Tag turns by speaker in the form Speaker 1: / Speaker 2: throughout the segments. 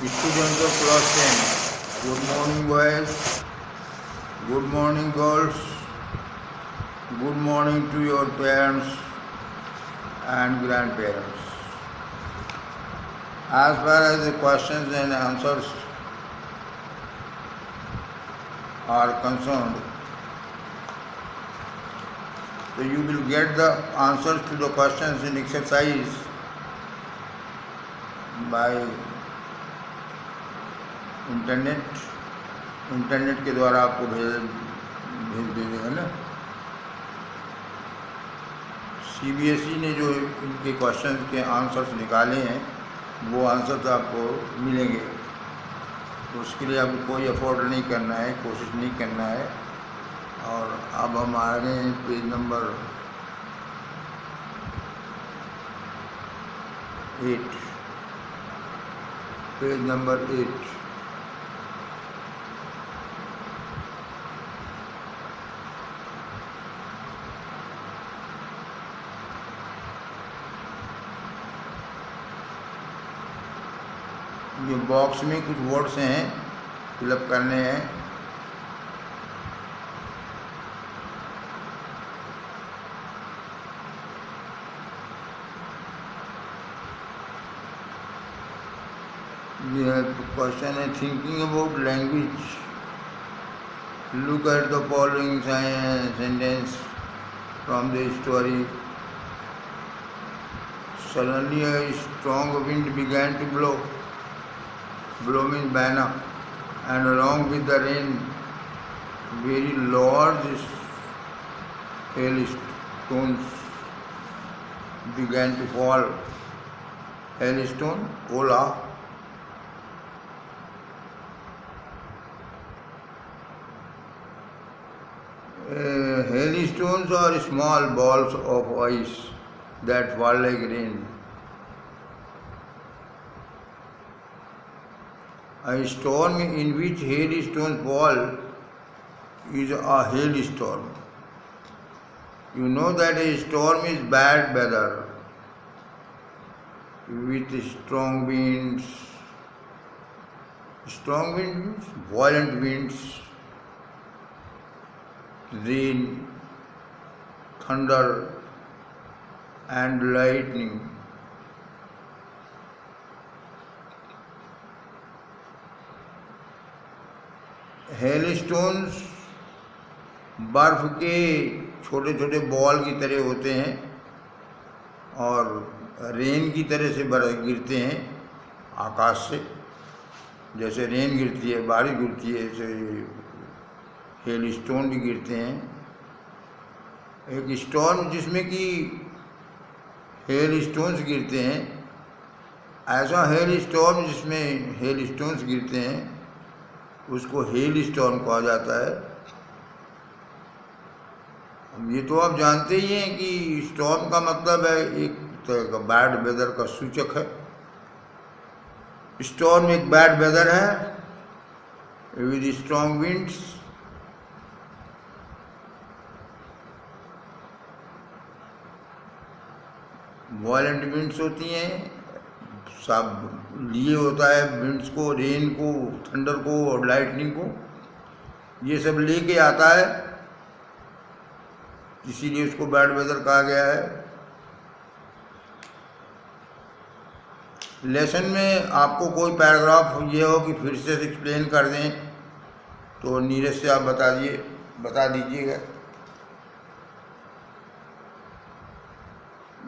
Speaker 1: Students of class 10, good morning boys, good morning girls, good morning to your parents and grandparents. As far as the questions and answers are concerned, so you will get the answers to the questions in exercise by internet के द्वारा आपको भेज देंगे ना। CBSE ने जो इनके question के आंसर्स निकाले हैं वो आंसर्स आपको मिलेंगे, तो उसके लिए आपको कोई एफर्ट नहीं करना है, कोशिश नहीं करना है। और अब हम आ रहे हैं पेज नंबर 8। ये बॉक्स में कुछ वर्ड्स हैं, फिलअप करने हैं। ये क्वेश्चन है thinking about language. Look at the following sentence from the story. Suddenly a strong wind began to blow. Blow means banner, and along with the rain, very large hailstones began to fall. Hailstone, ola. Hailstones are small balls of ice that fall like rain. A storm in which hailstones fall is a hailstorm. You know that a storm is bad weather with strong winds. Strong wind means violent winds, rain, thunder and lightning. हेलस्टोन्स बर्फ के छोटे छोटे ball की तरह होते हैं और rain की तरह से गिरते हैं आकाश से। जैसे रेन गिरती है, बारिश गिरती है, ऐसे हेलस्टोन भी गिरते हैं। एक स्टॉर्म जिसमें कि हेलस्टोन्स गिरते हैं, ऐसा हेलस्टॉर्म जिसमें हेलस्टोन्स गिरते हैं उसको हेलस्टॉर्म कहा जाता है। ये तो आप जानते ही हैं कि स्टॉर्म का मतलब है एक तरह का बैड वेदर का सूचक है। स्टॉर्म एक बैड वेदर है with strong winds, violent winds होती हैं। सब लिए होता है विंड्स को, रेन को, थंडर को और लाइटनिंग को, ये सब लेके आता है, इसीलिए उसको बैड वेदर कहा गया है। लेसन में आपको कोई पैराग्राफ ये हो कि फिर से एक्सप्लेन कर दें तो नीरज से आप बता दीजिएगा,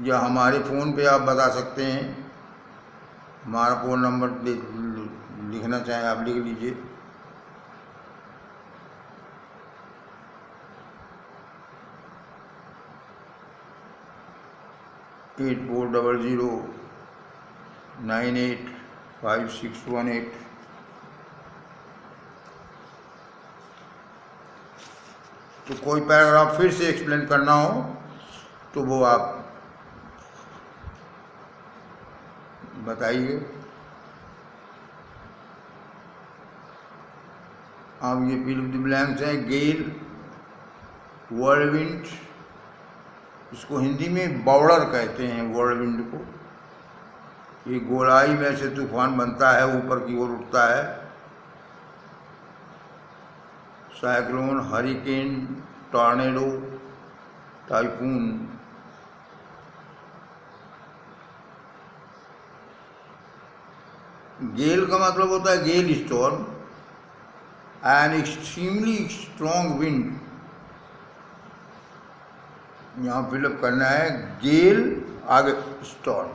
Speaker 1: या हमारे फ़ोन पे आप बता सकते हैं। हमारा फ़ोन नंबर लिखना चाहें आप लिख लीजिए। एट 400985618। तो कोई पैराग्राफ फिर से एक्सप्लेन करना हो तो वो आप बताइए। अब ये फिल द ब्लैंक्स है। गेल, व्हर्लविंड, इसको हिंदी में बावड़र कहते हैं, व्हर्लविंड को। ये गोलाई में से तूफान बनता है, ऊपर की ओर उठता है। Cyclone, hurricane, tornado, typhoon. Gale का मतलब होता है gale storm, an extremely strong wind. यहां फिलअप करना है गेल आगे स्टॉर्म।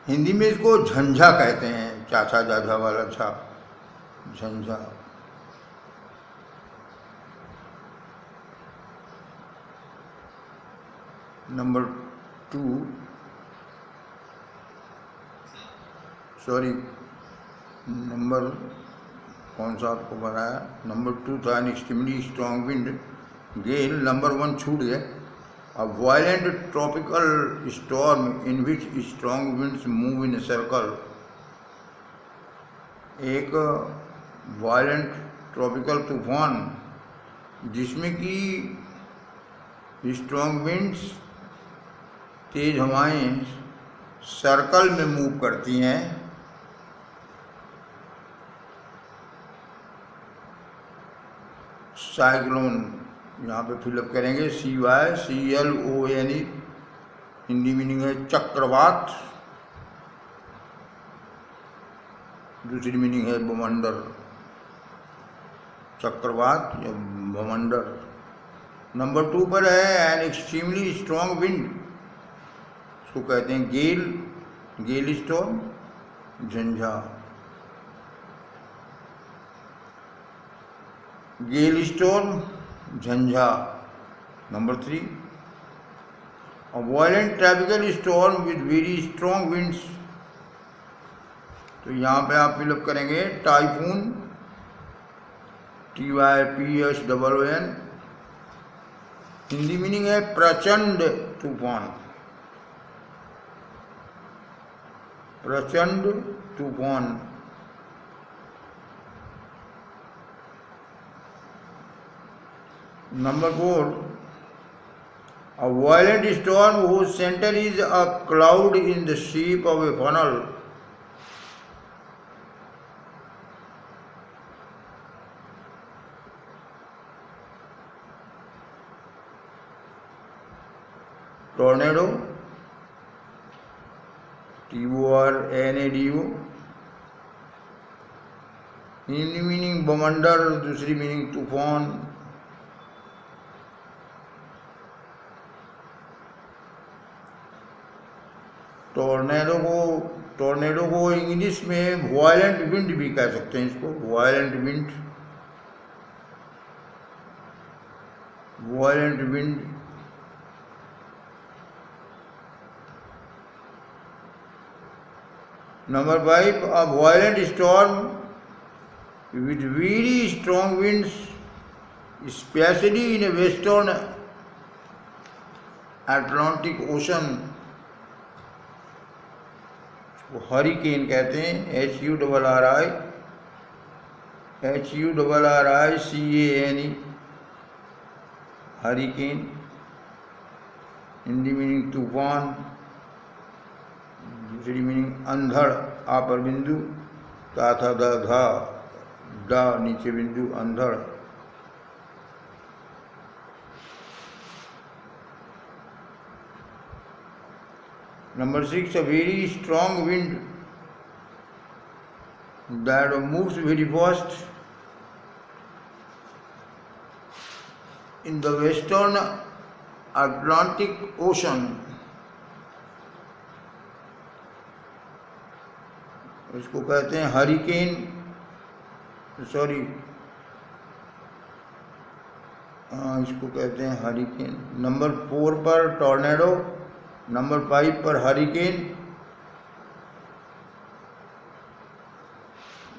Speaker 1: हिंदी में इसको झंझा कहते हैं, चाचा जाझा वाला छा, झंझा। नंबर 2, सॉरी नंबर कौन सा आपको बनाया, नंबर 2 था an extremely strong wind, gale. Number 1 छूट गया। A violent tropical storm in which strong winds move in a circle। एक वायलेंट ट्रॉपिकल तूफान जिसमें कि स्ट्रॉन्ग विंड्स, तेज हवाएं सर्कल में मूव करती हैं। साइक्लोन यहाँ पे फिलअप करेंगे CYCLONE। हिंदी मीनिंग है चक्रवात, दूसरी मीनिंग है बवंडर, चक्रवात या बवंडर। नंबर 2 पर है एन एक्सट्रीमली स्ट्रॉन्ग विंड, इसको कहते हैं गेल, गेल स्टॉर्म, झंझा। गेल स्टॉर्म, झंझा। Number 3, a violent tropical storm with very strong winds। तो यहाँ पे आप फिलअप करेंगे टाइफून, TYPHOON। हिंदी मीनिंग है प्रचंड तूफान, प्रचंड तूफान। Number 4, a violent storm whose center is a cloud in the shape of a funnel। Tornado, TORNADO। Hindi meaning बवंडर, दूसरी मीनिंग तूफान। टॉर्नेडो को इंग्लिश में वायलेंट विंड भी कह सकते हैं, इसको violent wind, violent wind. Number 5, a violent storm with very strong winds, especially in a western Atlantic Ocean। Hurricane कहते हैं, HURRICANE, हरिकेन। हिंदी मीनिंग तूफान, दूसरी मीनिंग अंधड़, आ पर बिंदु, ता था दा धा, डा नीचे बिंदु, अंधड़। Number 6, a very strong wind that moves very fast in the western Atlantic Ocean। इसको कहते हैं हरिकेन, सॉरी इसको कहते हैं हरिकेन। नंबर 4 पर टॉर्नेडो, नंबर 5 पर hurricane.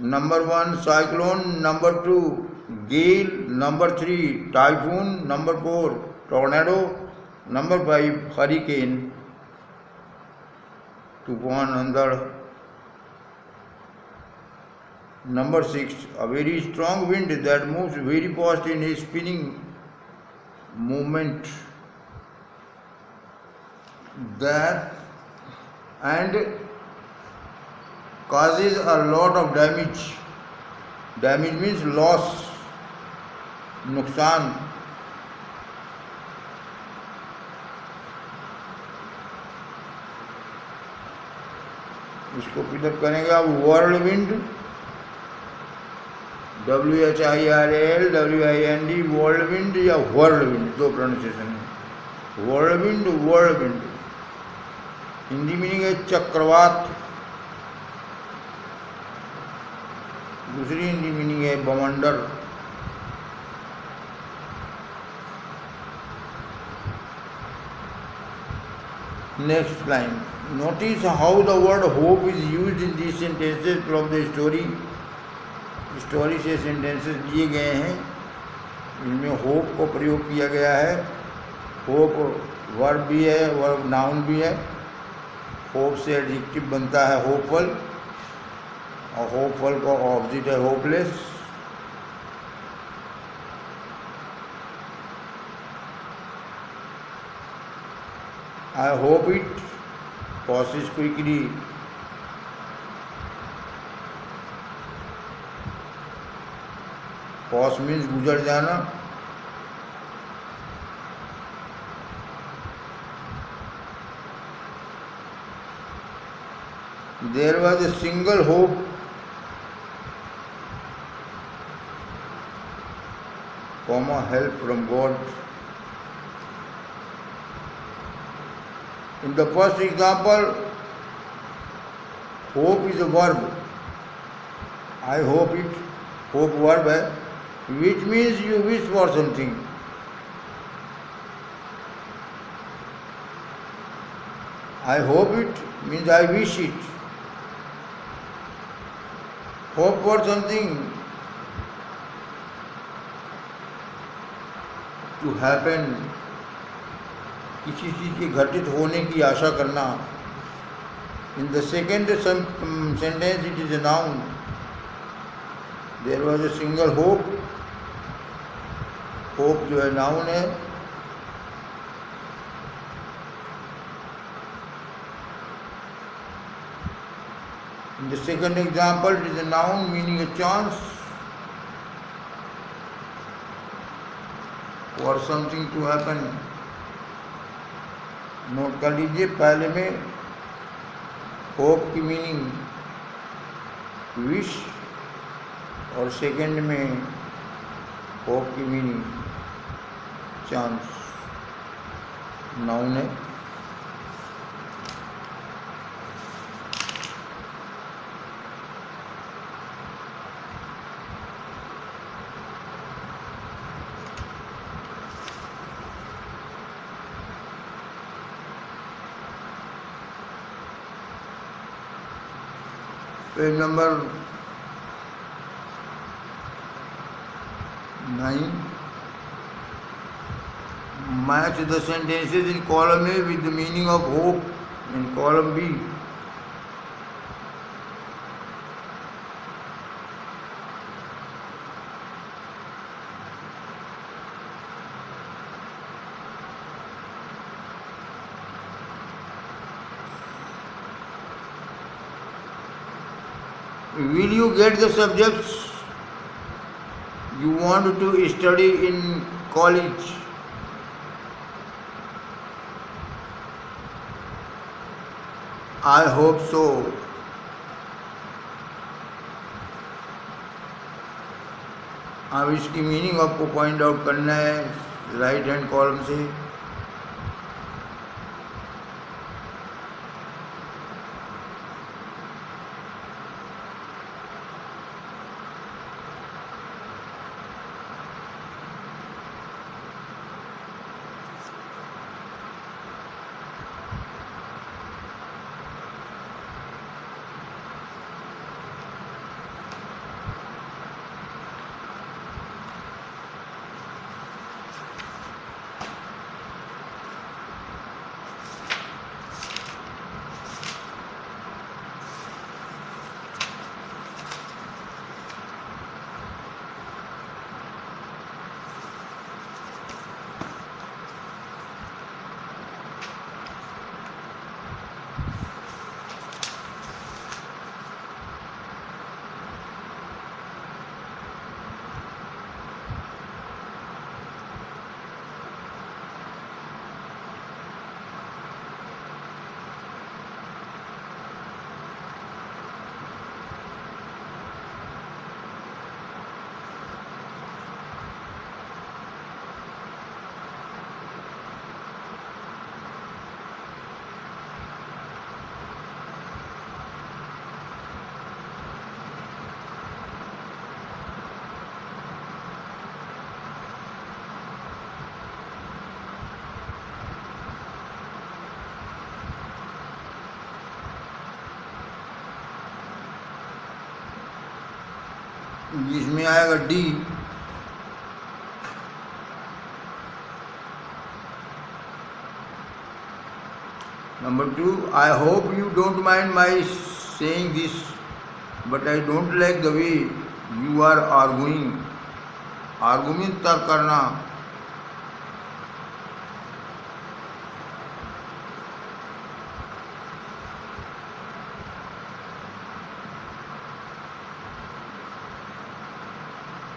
Speaker 1: Number 1 cyclone, number 2 gale, number 3 typhoon, number 4 tornado, number 5 hurricane, तूफान, अंधड़। Number 6, a very strong wind that moves very fast in a spinning movement that and causes a lot of damage. Damage means loss, नुकसान. इसको pickup करेंगे आप whirlwind, WHIRL WIND, whirlwind या whirlwind, दो pronunciation है. whirlwind. Hindi meaning है चक्रवात. दूसरी हिंदी मीनिंग है बवंडर. Next line. Notice how the word hope is used in these sentences from the story. Story से सेंटेंसेस लिए गए हैं, इनमें होप को प्रयोग किया गया है. होप वर्ब भी है, वर्ब नाउन भी है. होप से एडजेक्टिव बनता है होपफुल, और होपफुल का ऑपोजिट है hopeless. I hope it passes quickly. Pass means गुजर जाना. There was a single hope help from God. In the first example, hope is a verb. I hope it, hope verb है, which means you wish for something. I hope it means I wish it. Hope for something to happen, किसी चीज़ के घटित होने की आशा करना. In the second sentence it is a noun. There was a single hope. Hope जो है noun है. In the second example it is a noun meaning a chance for something to happen. Note कर लीजिए, पहले में hope की meaning wish और second में होप की मीनिंग चांस. नाउन है. Page number 9. Match the sentences in column A with the meaning of hope in column B. Will you get the subjects you want to study in college? I hope so. अब इसकी meaning आपको point out करना है right hand column से. जिसमें आएगा D. Number 2, I hope you don't mind my saying this but I don't like the way you are arguing. Argument तर्क करना।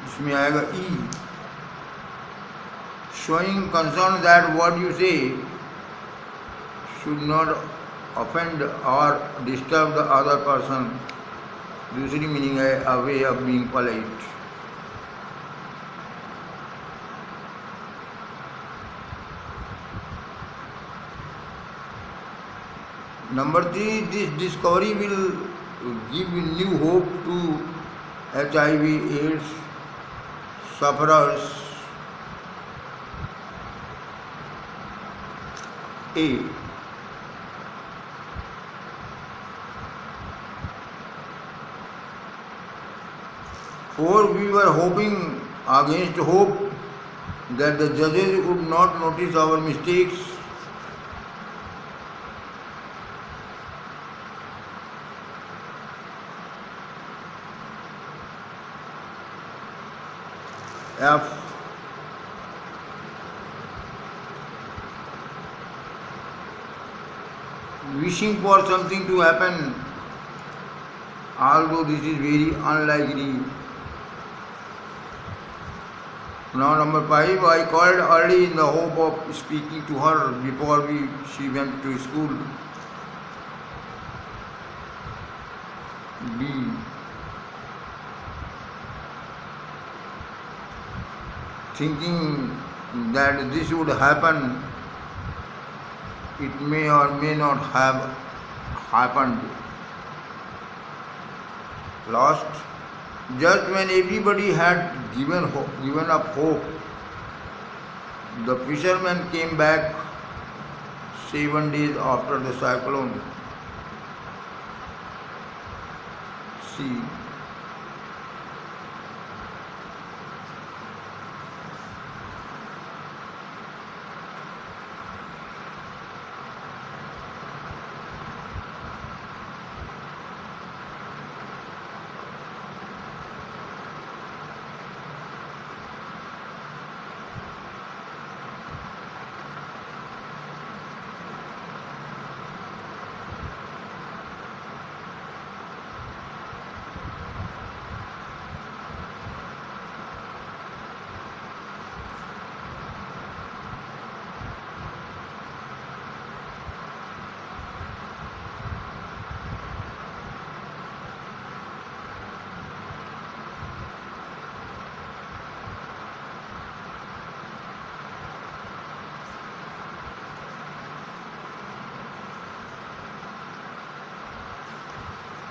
Speaker 1: इसमें आएगा E. Showing concern that what you say should not offend और disturb the other person. दूसरी meaning है a way of being polite. Number 3, this discovery will give new hope to HIV/AIDS sufferers. A. For we were hoping against hope that the judges would not notice our mistakes. F. Wishing for something to happen, although this is very unlikely. Now number 5, I called early in the hope of speaking to her before she went to school. B. Thinking that this would happen, it may or may not have happened. Last, just when everybody had given up hope, the fishermen came back 7 days after the cyclone. C.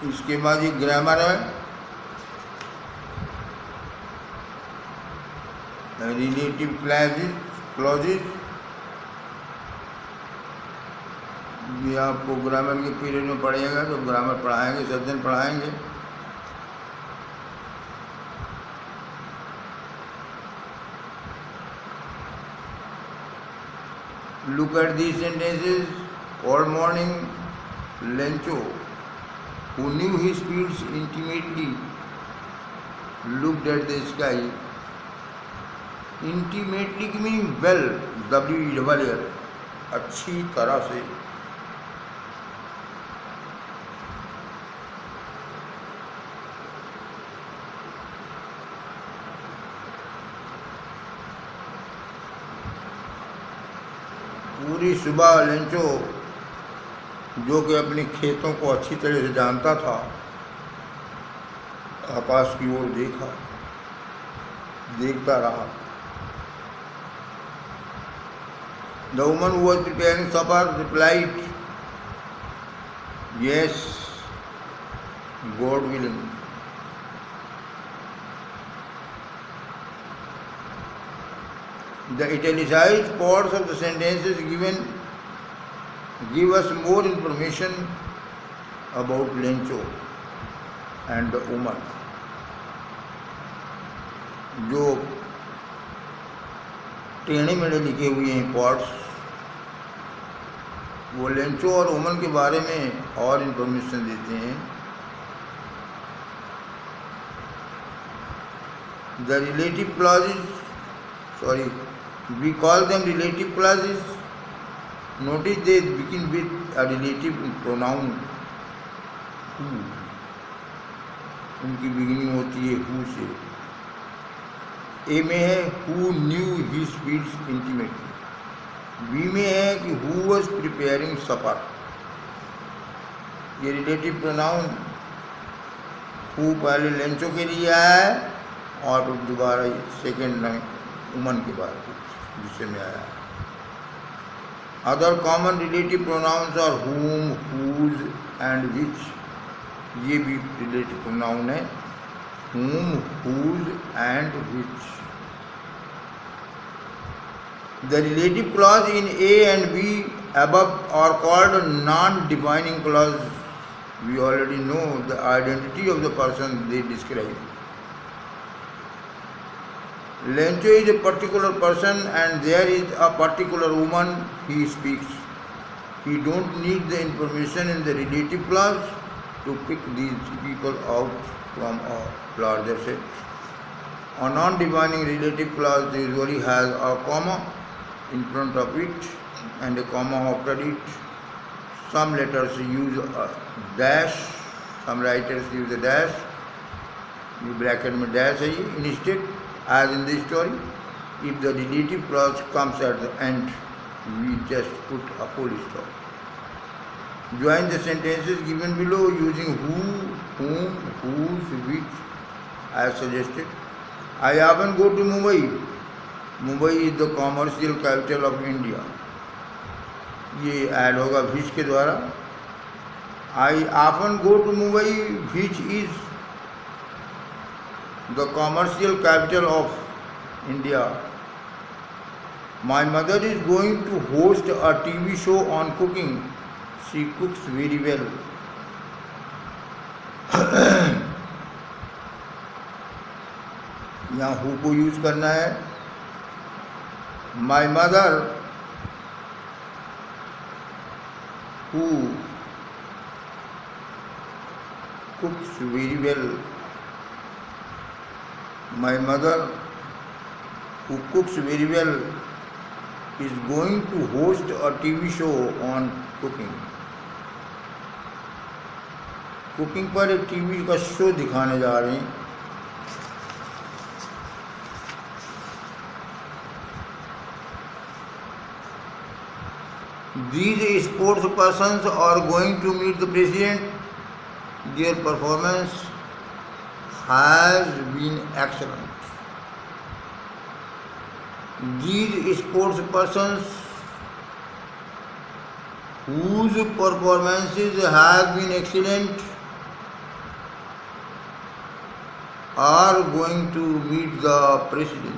Speaker 1: इसके बाद ये grammar है, relative clauses. ये आपको grammar के period में पढ़िएगा, तो ग्रामर पढ़ाएंगे, सज्जन पढ़ाएंगे। Look at these sentences. All morning, Lencho, who knew his fields intimately, looked at the sky. Intimately की मीनिंग well, W-E-L-L, अच्छी तरह से। पूरी सुबह लेंचो, जो कि अपने खेतों को अच्छी तरह से जानता था, आकाश की ओर देखता रहा। The woman who was preparing supper replied, "Yes, God willing." The italicized parts of the sentences give us more information about Lencho and the woman. जो टेढ़े मेढ़े लिखे हुए हैं पॉट्स, वो लेंचो और ओमन के बारे में और इंफॉर्मेशन देते हैं। The relative clauses, sorry, we call them relative clauses. Notice they begin with a relative pronoun who. उनकी बिगिनिंग होती है who से। ए में है who knew his feet intimately. B में है कि who was preparing supper। ये रिलेटिव प्रोनाउन who पहले लेंचो के लिए आया है और फिर दोबारा सेकेंड वुमन के बाद दूसरे में आया। अदर कॉमन रिलेटिव प्रोनाउंस और whom, whose एंड which, ये भी रिलेटिव प्रोनाउन है, whom, whose and which। The relative clause in A and B above are called non-defining clause. We already know the identity of the person they describe. Lencho is a particular person and there is a particular woman he speaks. He don't need the information in the relative clause to pick these people out from a larger set. A non-defining relative clause usually has a comma in front of it and a comma after it. Some letters use a dash, some writers use a dash, ये bracket में dash है ये। Instead, as in the story, if the relative clause comes at the end, we just put a full stop. Join the sentences given below using who, whom, whose, which as suggested. I often go to Mumbai. Mumbai is the commercial capital of India. ये add होगा which के द्वारा। I often go to Mumbai, which is the commercial capital of India. My mother is going to host a TV show on cooking. She cooks very well. यहाँ who को use करना है। My mother who cooks very well. My mother who cooks very well is going to host a TV show on cooking. Cooking पर एक TV का show दिखाने जा रहे हैं। These sports persons are going to meet the president. Their performance has been excellent. These sports persons whose performances have been excellent are going to meet the president.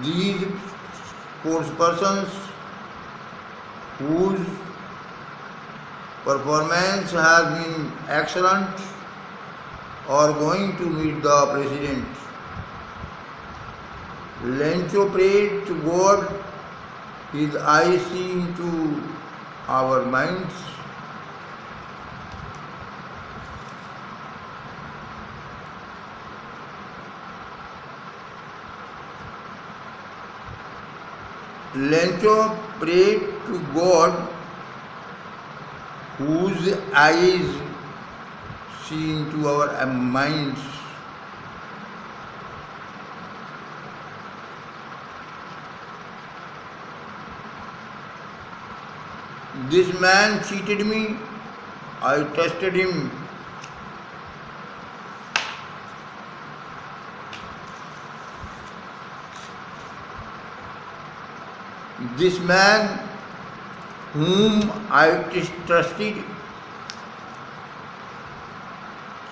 Speaker 1: These sports persons whose performance has been excellent are going to meet the president. Lencho prayed to God, his eyes see into our minds. Lencho prayed to God, whose eyes see into our minds. This man cheated me, I trusted him. This man whom I trusted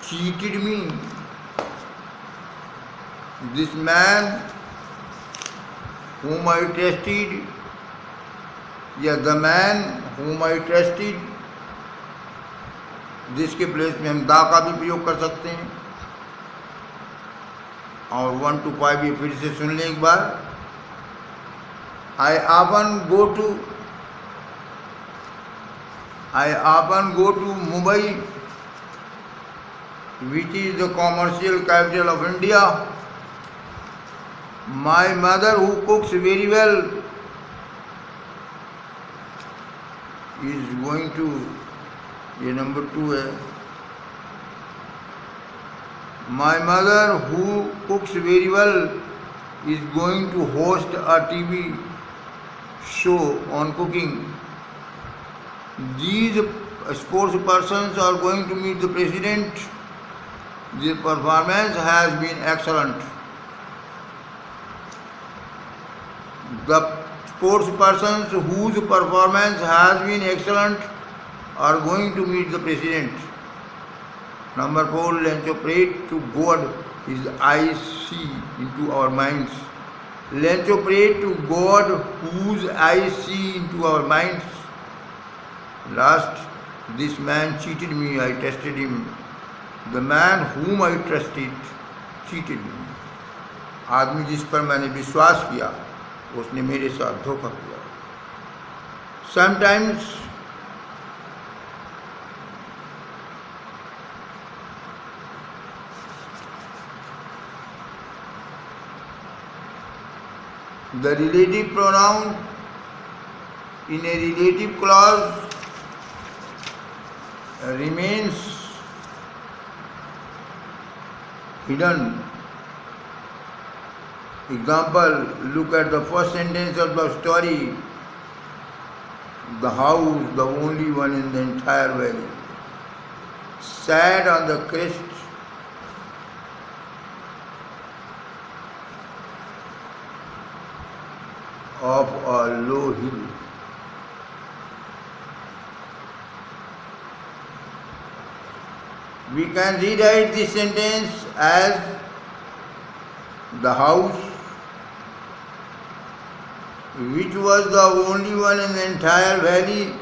Speaker 1: cheated me. This man whom I trusted, the man whom I trusted this के place में हम दा का भी प्रयोग कर सकते हैं। और 1 to 5 ये फिर से सुन लें एक बार। I often go to Mumbai, which is the commercial capital of India. My mother, who cooks very well, is going to, ये नंबर 2 है। My mother, who cooks very well, is going to host a TV show on cooking. These sports persons are going to meet the president. Their performance has been excellent. The sports persons whose performance has been excellent are going to meet the president. Number 4, let's pray to God His eyes see into our minds. Let's pray to God whose eyes see into our minds. Last, this man cheated me, I trusted him. The man whom I trusted cheated me. आदमी जिस पर मैंने विश्वास किया उसने मेरे साथ धोखा किया। Sometimes the relative pronoun in a relative clause remains hidden. Example, look at the first sentence of the story. The house, the only one in the entire valley, sat on the crest of a low hill. We can rewrite this sentence as the house, which was the only one in the entire valley,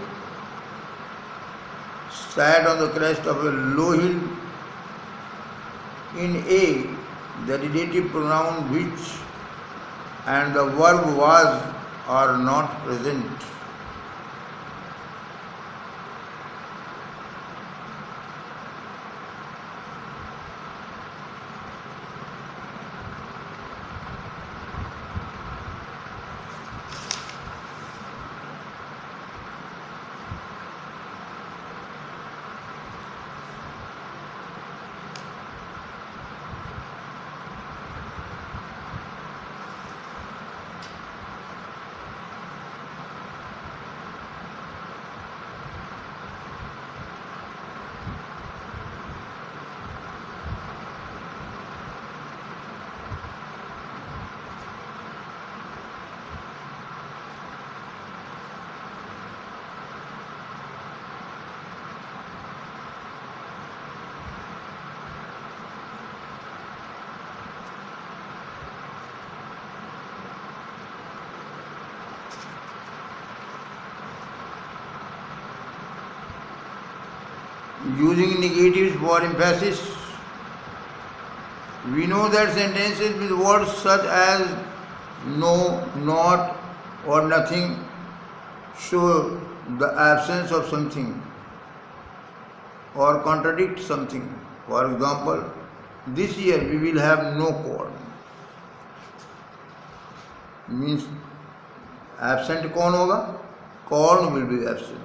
Speaker 1: sat on the crest of a low hill. In A, the relative pronoun which and the verb was are not present. Using negatives for emphasis, we know that sentences with words such as no, not, or nothing show the absence of something or contradict something. For example, this year we will have no corn. Means absent कौन होगा? Corn will be absent.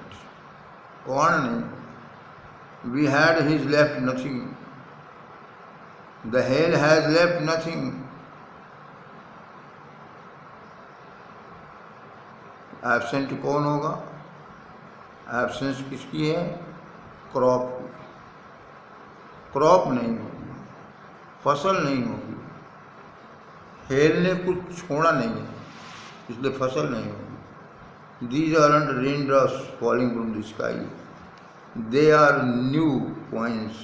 Speaker 1: Corn नहीं. We had his left nothing. The hell has left nothing. Absent कौन होगा? Absence किसकी है? Crop की. Crop नहीं होगी, फसल नहीं होगी, हेल ने कुछ छोड़ा नहीं है, इसलिए फसल नहीं होगी। These aren't raindrops falling from the sky. They are new coins.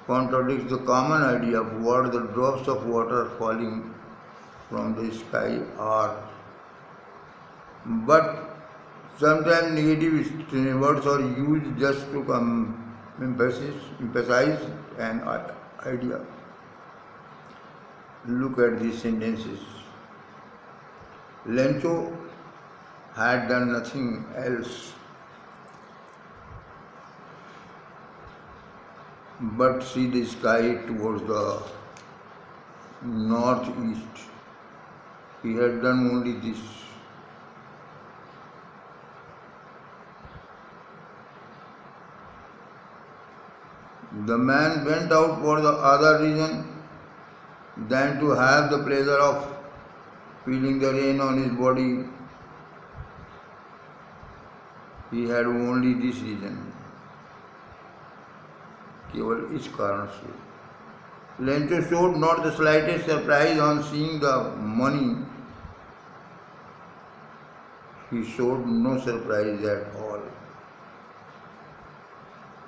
Speaker 1: Contradicts the common idea of what the drops of water falling from the sky are. But sometimes negative words are used just to emphasize an idea. Look at these sentences. Lencho had done nothing else but see the sky towards the northeast. He had done only this. The man went out for the other reason than to have the pleasure of feeling the rain on his body. He had only this reason. केवल इस कारण से. Lencho showed not the slightest surprise on seeing the money. He showed no surprise at all.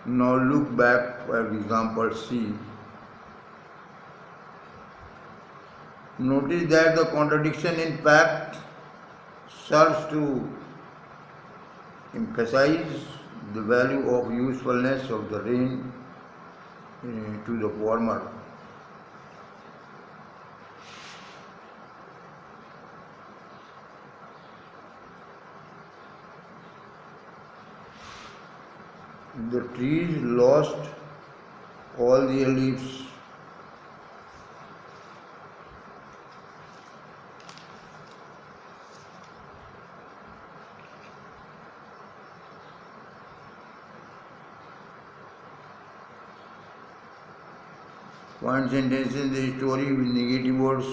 Speaker 1: Now look back, for example, C. Notice that the contradiction in fact serves to emphasize the value of usefulness of the rain to the farmer. The trees lost all their leaves. Find sentences in the story with negative words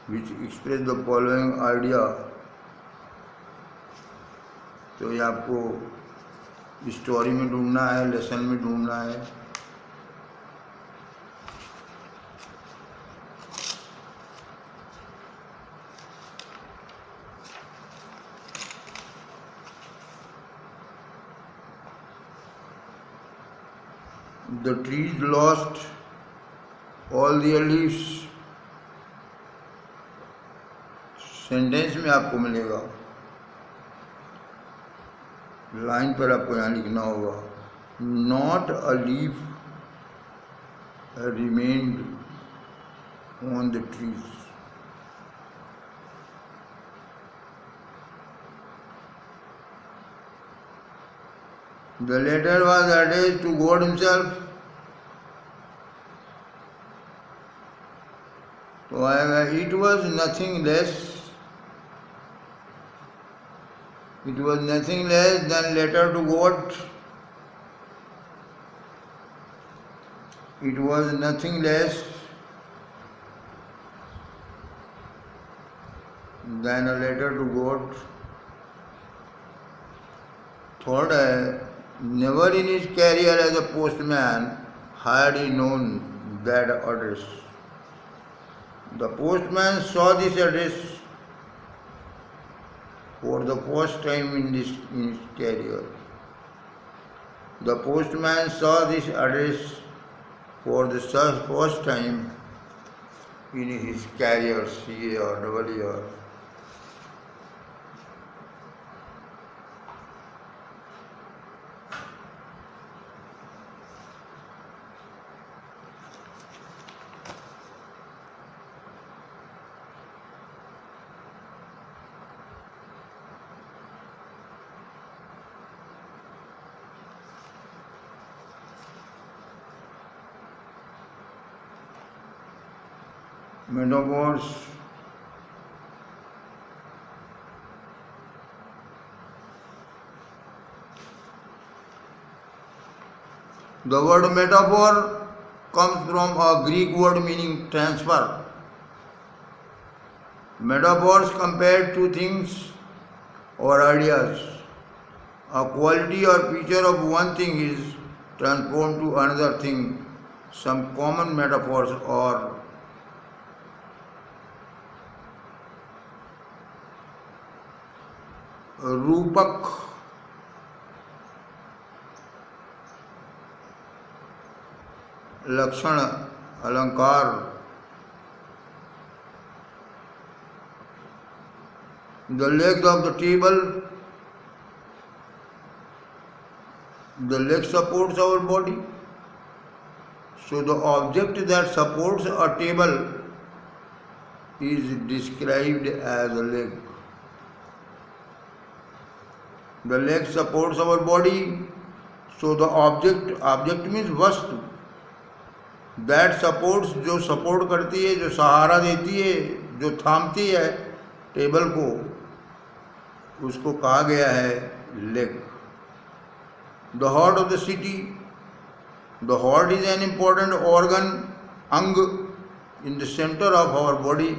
Speaker 1: which express the following idea. तो ये आपको story में ढूंढना है, lesson में ढूंढना है. The trees lost all their leaves. Sentence में आपको मिलेगा. लाइन पर आपको यहाँ लिखना होगा. Not a leaf remained on the trees. The letter was addressed to God himself. तो आएगा it was nothing less than letter to God. It was nothing less than a letter to God. Third है, never in his career as a postman had he known that address. The postman saw this address for the first time in his career. The postman saw this address for the first time in his career. C-A-R-E-R. Metaphors. The word metaphor comes from a Greek word meaning transfer. Metaphors compare two things or ideas. A quality or feature of one thing is transformed to another thing. Some common metaphors are रूपक, लक्षण, अलंकार, the legs of the table, The leg supports our body. So the object that supports a table is described as a leg. The leg supports our body. So the object means वस्तु that supports, जो support करती है, जो सहारा देती है, जो थामती है table को, उसको कहा गया है leg. The heart of the city. The heart is an important organ, अंग in the center of our body.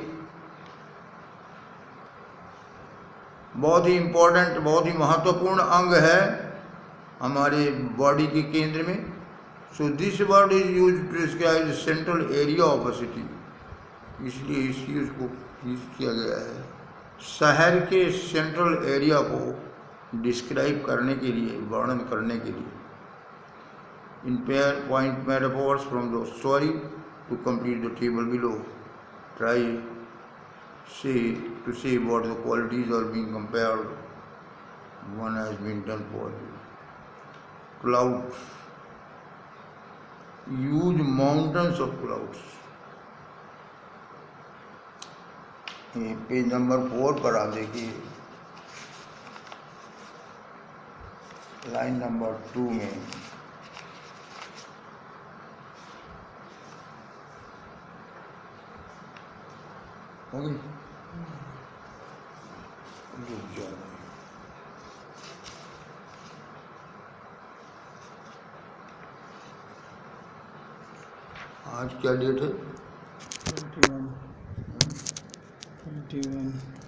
Speaker 1: बहुत ही इम्पोर्टेंट, बहुत ही महत्वपूर्ण अंग है हमारे बॉडी के केंद्र में. So this word is use to describe the central area of a city. इसलिए इस चीज़ को यूज किया गया है शहर के सेंट्रल एरिया को डिस्क्राइब करने के लिए, वर्णन करने के लिए. In pair point metaphors from the story to complete the table below. Try to say what the qualities are being compared. One has been done for you. Clouds. Huge mountains of clouds. ये page number 4 पर आप देखिए, line number 2 में. आज क्या date है? 21.